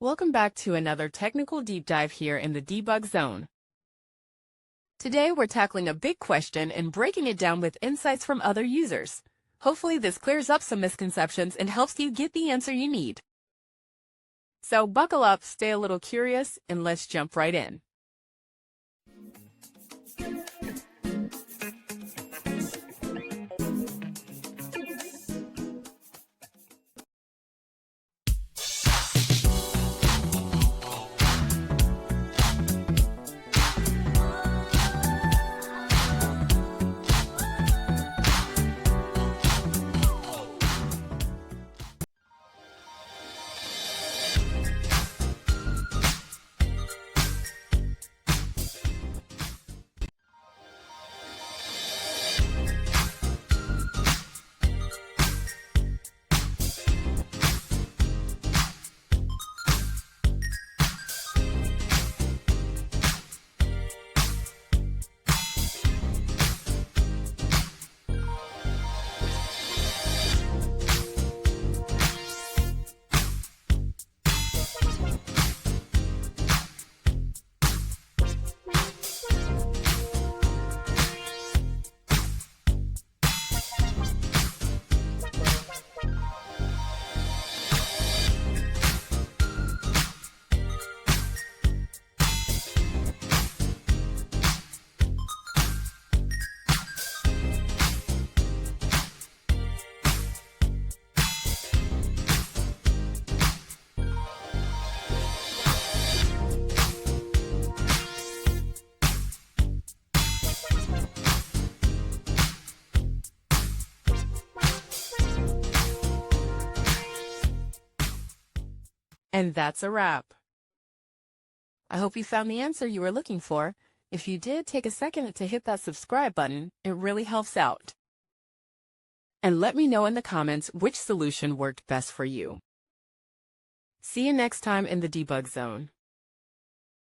Welcome back to another technical deep dive here in the debug zone. Today we're tackling a big question and breaking it down with insights from other users. Hopefully this clears up some misconceptions and helps you get the answer you need. So buckle up, stay a little curious, and let's jump right in. And that's a wrap. I hope you found the answer you were looking for. If you did, take a second to hit that subscribe button. It really helps out. And let me know in the comments which solution worked best for you. See you next time in the debug zone.